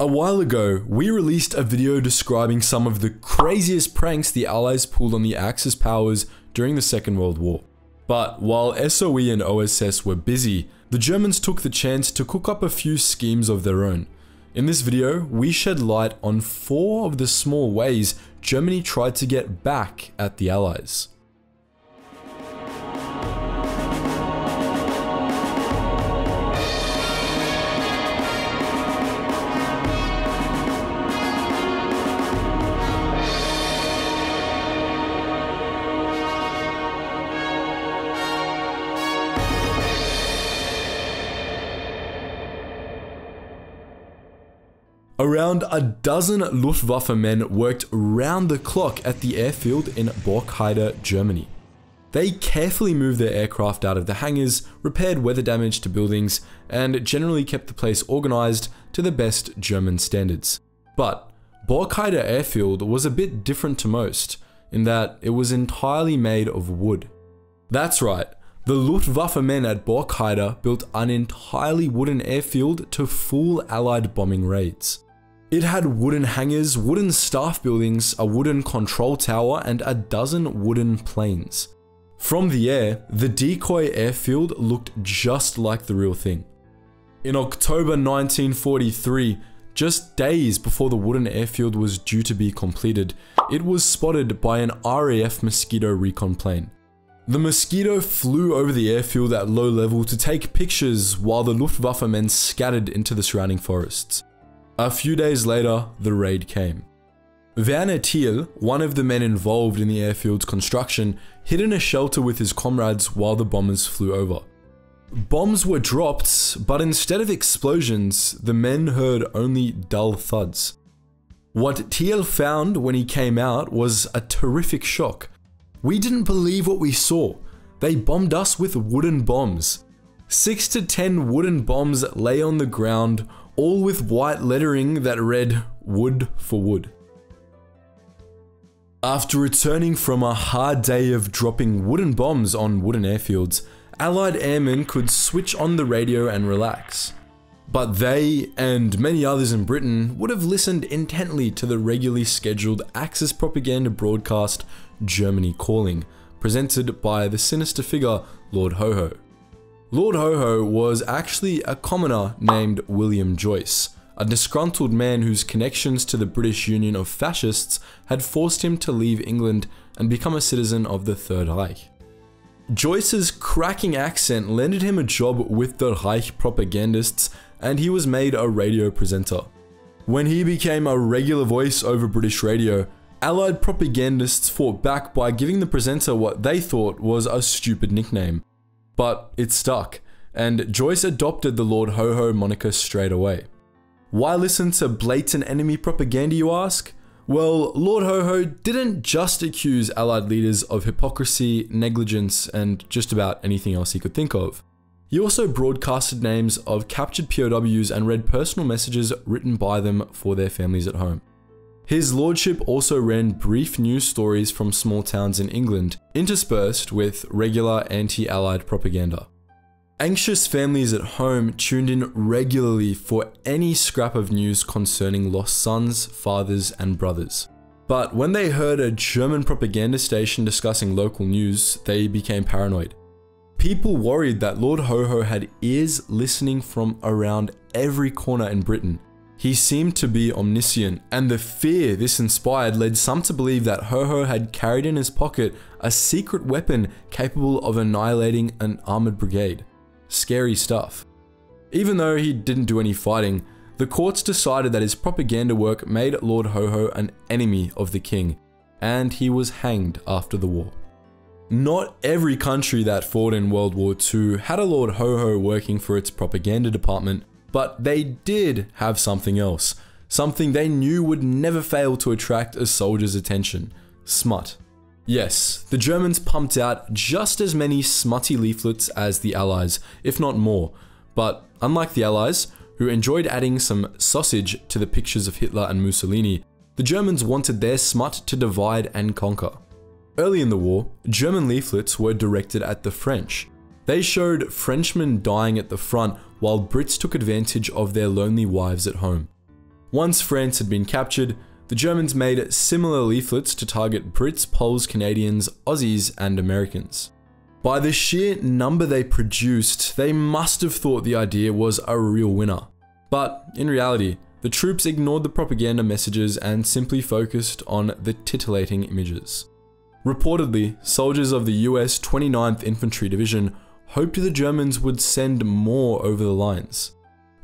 A while ago, we released a video describing some of the craziest pranks the Allies pulled on the Axis powers during the Second World War. But while SOE and OSS were busy, the Germans took the chance to cook up a few schemes of their own. In this video, we shed light on 4 of the small ways Germany tried to get back at the Allies. Around a dozen Luftwaffe men worked round the clock at the airfield in Borkheide, Germany. They carefully moved their aircraft out of the hangars, repaired weather damage to buildings, and generally kept the place organized to the best German standards. But Borkheide airfield was a bit different to most, in that it was entirely made of wood. That's right, the Luftwaffe men at Borkheide built an entirely wooden airfield to fool Allied bombing raids. It had wooden hangars, wooden staff buildings, a wooden control tower, and a dozen wooden planes. From the air, the decoy airfield looked just like the real thing. In October 1943, just days before the wooden airfield was due to be completed, it was spotted by an RAF Mosquito recon plane. The Mosquito flew over the airfield at low level to take pictures while the Luftwaffe men scattered into the surrounding forests. A few days later, the raid came. Werner Thiel, one of the men involved in the airfield's construction, hid in a shelter with his comrades while the bombers flew over. Bombs were dropped, but instead of explosions, the men heard only dull thuds. What Thiel found when he came out was a terrific shock. We didn't believe what we saw. They bombed us with wooden bombs. 6 to 10 wooden bombs lay on the ground, all with white lettering that read "Wood for Wood." After returning from a hard day of dropping wooden bombs on wooden airfields, Allied airmen could switch on the radio and relax. But they, and many others in Britain, would have listened intently to the regularly scheduled Axis propaganda broadcast Germany Calling, presented by the sinister figure Lord Haw-Haw. Lord Haw-Haw was actually a commoner named William Joyce, a disgruntled man whose connections to the British Union of Fascists had forced him to leave England and become a citizen of the Third Reich. Joyce's cracking accent landed him a job with the Reich propagandists, and he was made a radio presenter. When he became a regular voice over British radio, Allied propagandists fought back by giving the presenter what they thought was a stupid nickname. But it stuck, and Joyce adopted the Lord Haw-Haw moniker straight away. Why listen to blatant enemy propaganda, you ask? Well, Lord Haw-Haw didn't just accuse Allied leaders of hypocrisy, negligence, and just about anything else he could think of. He also broadcasted names of captured POWs and read personal messages written by them for their families at home. His lordship also ran brief news stories from small towns in England, interspersed with regular anti-Allied propaganda. Anxious families at home tuned in regularly for any scrap of news concerning lost sons, fathers, and brothers. But when they heard a German propaganda station discussing local news, they became paranoid. People worried that Lord Haw-Haw had ears listening from around every corner in Britain. He seemed to be omniscient, and the fear this inspired led some to believe that Haw-Haw had carried in his pocket a secret weapon capable of annihilating an armored brigade. Scary stuff. Even though he didn't do any fighting, the courts decided that his propaganda work made Lord Haw-Haw an enemy of the king, and he was hanged after the war. Not every country that fought in World War II had a Lord Haw-Haw working for its propaganda department, but they did have something else, something they knew would never fail to attract a soldier's attention: smut. Yes, the Germans pumped out just as many smutty leaflets as the Allies, if not more, but unlike the Allies, who enjoyed adding some sausage to the pictures of Hitler and Mussolini, the Germans wanted their smut to divide and conquer. Early in the war, German leaflets were directed at the French. They showed Frenchmen dying at the front while Brits took advantage of their lonely wives at home. Once France had been captured, the Germans made similar leaflets to target Brits, Poles, Canadians, Aussies, and Americans. By the sheer number they produced, they must have thought the idea was a real winner. But in reality, the troops ignored the propaganda messages and simply focused on the titillating images. Reportedly, soldiers of the US 29th Infantry Division hoped the Germans would send more over the lines.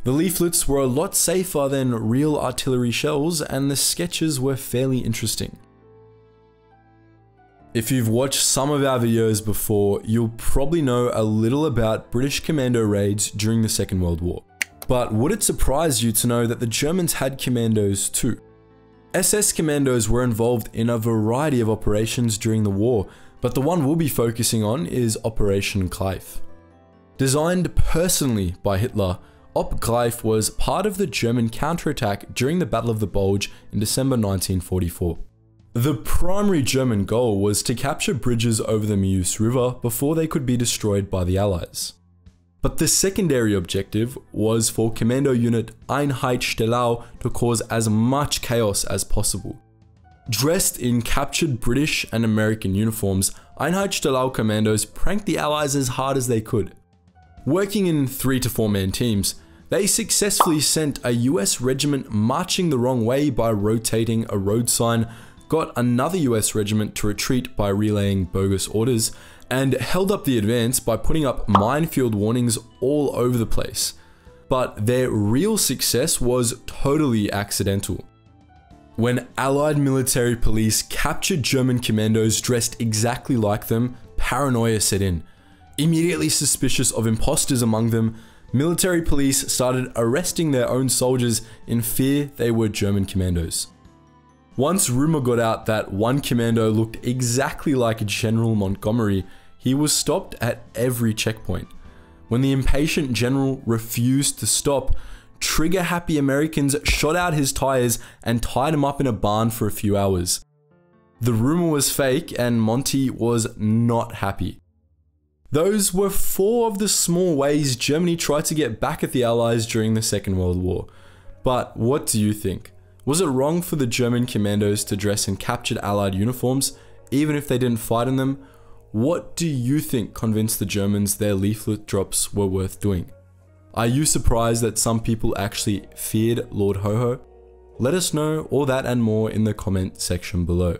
The leaflets were a lot safer than real artillery shells, and the sketches were fairly interesting. If you've watched some of our videos before, you'll probably know a little about British commando raids during the Second World War. But would it surprise you to know that the Germans had commandos too? SS commandos were involved in a variety of operations during the war, but the one we'll be focusing on is Operation Gleif. Designed personally by Hitler, Op Gleif was part of the German counterattack during the Battle of the Bulge in December 1944. The primary German goal was to capture bridges over the Meuse River before they could be destroyed by the Allies. But the secondary objective was for Commando Unit Einheit Stellau to cause as much chaos as possible. Dressed in captured British and American uniforms, Einheit Stellau commandos pranked the Allies as hard as they could. Working in 3 to 4 man teams, they successfully sent a US regiment marching the wrong way by rotating a road sign, got another US regiment to retreat by relaying bogus orders, and held up the advance by putting up minefield warnings all over the place. But their real success was totally accidental. When Allied military police captured German commandos dressed exactly like them, paranoia set in. Immediately suspicious of imposters among them, military police started arresting their own soldiers in fear they were German commandos. Once rumor got out that one commando looked exactly like General Montgomery, he was stopped at every checkpoint. When the impatient general refused to stop, trigger-happy Americans shot out his tires and tied him up in a barn for a few hours. The rumor was fake and Monty was not happy. Those were 4 of the small ways Germany tried to get back at the Allies during the Second World War. But what do you think? Was it wrong for the German commandos to dress in captured Allied uniforms, even if they didn't fight in them? What do you think convinced the Germans their leaflet drops were worth doing? Are you surprised that some people actually feared Lord Haw-Haw? Let us know all that and more in the comment section below.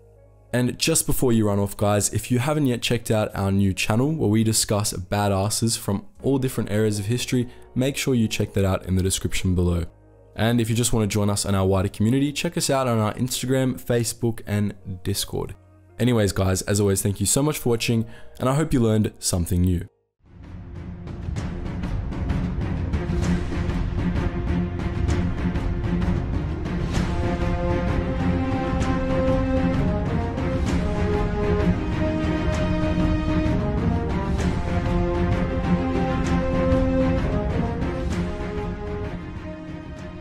And just before you run off guys, if you haven't yet checked out our new channel where we discuss badasses from all different eras of history, make sure you check that out in the description below. And if you just want to join us in our wider community, check us out on our Instagram, Facebook, and Discord. Anyways guys, as always, thank you so much for watching, and I hope you learned something new.